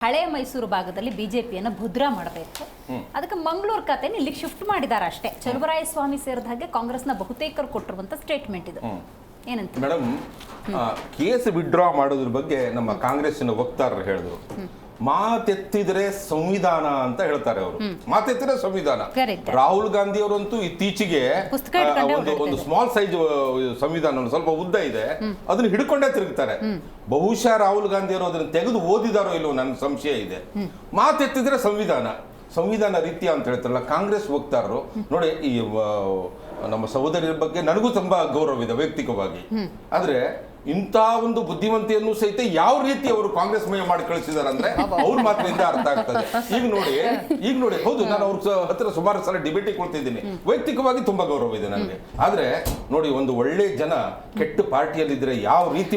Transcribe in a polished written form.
ಹಳೆ ಮೈಸೂರು ಭಾಗದಲ್ಲಿ ಬಿಜೆಪಿಯನ್ನು ಭದ್ರಾ ಮಾಡಬೇಕು. ಅದಕ್ಕೆ ಮಂಗಳೂರು ಖಾತೆನ ಇಲ್ಲಿಗೆ ಶಿಫ್ಟ್ ಮಾಡಿದ್ದಾರೆ ಅಷ್ಟೇ. ಚಲುವರಾಯಸ್ವಾಮಿ ಸೇರಿದ ಹಾಗೆ ಕಾಂಗ್ರೆಸ್ನ ಬಹುತೇಕರು ಕೊಟ್ಟಿರುವಂತ ಸ್ಟೇಟ್ಮೆಂಟ್ ಇದು. ಏನಂತ ಮೇಡಮ್, ಕೇಸ್ ವಿಡ್ರಾ ಮಾಡೋದ್ರ ಬಗ್ಗೆ ನಮ್ಮ ಕಾಂಗ್ರೆಸ್ಸಿನ ವಕ್ತಾರರು ಹೇಳಿದ್ರು. ಮಾತೆತ್ತಿದ್ರೆ ಸಂವಿಧಾನ ಅಂತ ಹೇಳ್ತಾರೆ ಅವರು. ಮಾತೆತ್ತಿದ್ರೆ ಸಂವಿಧಾನ. ರಾಹುಲ್ ಗಾಂಧಿ ಅವರಂತೂ ಇತ್ತೀಚೆಗೆ ಒಂದು ಸ್ಮಾಲ್ ಸೈಜ್ ಸಂವಿಧಾನ ಸ್ವಲ್ಪ ಉದ್ದ ಇದೆ, ಅದನ್ನ ಹಿಡ್ಕೊಂಡೇ ತಿರುಗ್ತಾರೆ. ಬಹುಶಃ ರಾಹುಲ್ ಗಾಂಧಿ ಅವರು ಅದನ್ನ ತೆಗೆದು ಓದಿದಾರೋ ಇಲ್ಲೋ ನನ್ನ ಸಂಶಯ ಇದೆ. ಮಾತೆತ್ತಿದ್ರೆ ಸಂವಿಧಾನ ರೀತಿಯ ಅಂತ ಹೇಳ್ತಾರಲ್ಲ ಕಾಂಗ್ರೆಸ್ ವಕ್ತಾರರು. ನೋಡಿ, ಈ ನಮ್ಮ ಸಹೋದರಿಯರ ಬಗ್ಗೆ ನನಗೂ ತುಂಬಾ ಗೌರವ ಇದೆ ವೈಯಕ್ತಿಕವಾಗಿ. ಆದ್ರೆ ಇಂಥ ಒಂದು ಬುದ್ಧಿವಂತಿಯನ್ನು ಸಹಿತ ಯಾವ ರೀತಿ ಅವರು ಕಾಂಗ್ರೆಸ್ ಮಯ ಮಾಡಿ ಕಳಿಸಿದಾರೆ ಅಂದ್ರೆ ಅವ್ರ ಮಾತಿನಿಂದ ಅರ್ಥ ಆಗ್ತದೆ. ಈಗ ನೋಡಿ ಹೌದು, ನಾನು ಅವ್ರ ಹತ್ರ ಸುಮಾರು ಸಲ ಡಿಬೇಟಿಗೆ ಕೊಡ್ತಿದ್ದೀನಿ. ವೈಯಕ್ತಿಕವಾಗಿ ತುಂಬಾ ಗೌರವ ಇದೆ ನನಗೆ. ಆದ್ರೆ ನೋಡಿ, ಒಂದು ಒಳ್ಳೆ ಜನ ಕೆಟ್ಟ ಪಾರ್ಟಿಯಲ್ಲಿ ಇದ್ರೆ ಯಾವ ರೀತಿ